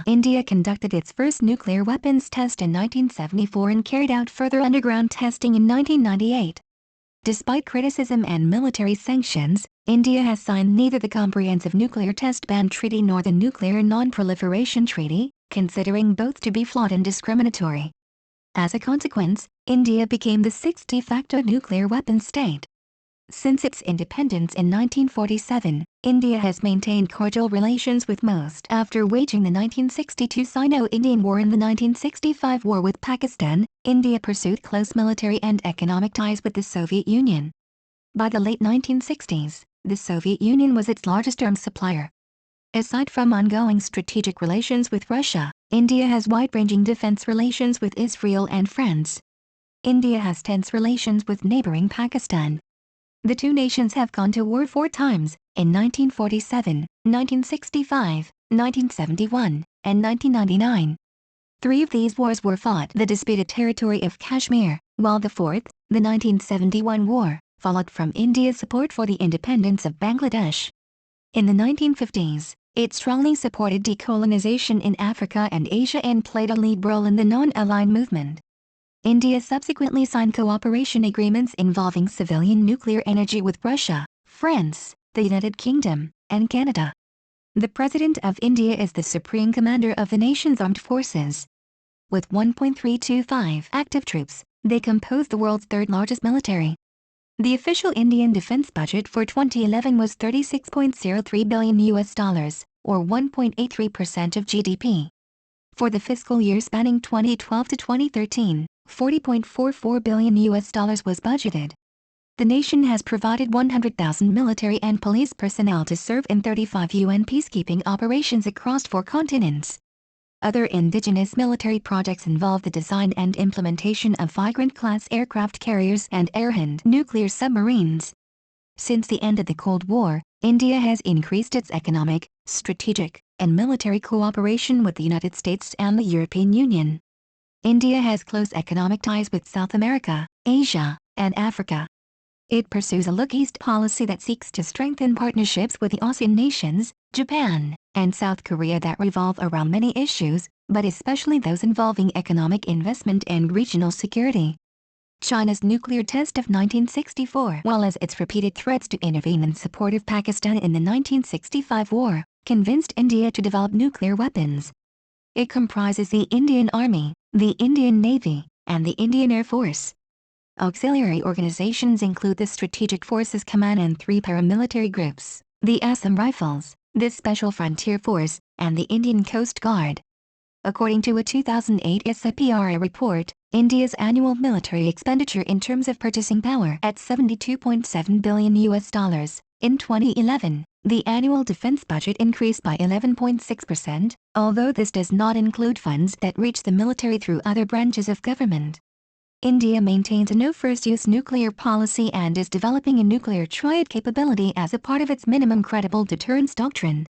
India conducted its first nuclear weapons test in 1974 and carried out further underground testing in 1998. Despite criticism and military sanctions, India has signed neither the Comprehensive Nuclear Test Ban Treaty nor the Nuclear Non-Proliferation Treaty, considering both to be flawed and discriminatory. As a consequence, India became the sixth de facto nuclear weapons state. Since its independence in 1947, India has maintained cordial relations with most after waging the 1962 Sino-Indian War and the 1965 war with Pakistan. India pursued close military and economic ties with the Soviet Union. By the late 1960s, the Soviet Union was its largest arms supplier. Aside from ongoing strategic relations with Russia, India has wide-ranging defense relations with Israel and France. India has tense relations with neighboring Pakistan. The two nations have gone to war 4 times, in 1947, 1965, 1971, and 1999. 3 of these wars were fought in the disputed territory of Kashmir, while the fourth, the 1971 war, followed from India's support for the independence of Bangladesh. In the 1950s, it strongly supported decolonization in Africa and Asia and played a lead role in the non-aligned movement. India subsequently signed cooperation agreements involving civilian nuclear energy with Russia, France, the United Kingdom, and Canada. The President of India is the Supreme Commander of the nation's armed forces. With 1.325 active troops, they compose the world's third-largest military. The official Indian defense budget for 2011 was $36.03 billion, or 1.83% of GDP. For the fiscal year spanning 2012 to 2013, $40.44 billion was budgeted. The nation has provided 100,000 military and police personnel to serve in 35 UN peacekeeping operations across 4 continents. Other indigenous military projects involve the design and implementation of Vikrant-class aircraft carriers and Arhant nuclear submarines. Since the end of the Cold War, India has increased its economic, strategic, and military cooperation with the United States and the European Union. India has close economic ties with South America, Asia, and Africa. It pursues a Look East policy that seeks to strengthen partnerships with the ASEAN nations, Japan, and South Korea that revolve around many issues, but especially those involving economic investment and regional security. China's nuclear test of 1964, as well as its repeated threats to intervene in support of Pakistan in the 1965 war, convinced India to develop nuclear weapons. It comprises the Indian Army, the Indian Navy, and the Indian Air Force. Auxiliary organizations include the Strategic Forces Command and 3 paramilitary groups, the Assam Rifles, the Special Frontier Force, and the Indian Coast Guard. According to a 2008 SIPRI report, India's annual military expenditure in terms of purchasing power at $72.7 billion. In 2011, the annual defense budget increased by 11.6%, although this does not include funds that reach the military through other branches of government. India maintains a no-first-use nuclear policy and is developing a nuclear triad capability as a part of its minimum credible deterrence doctrine.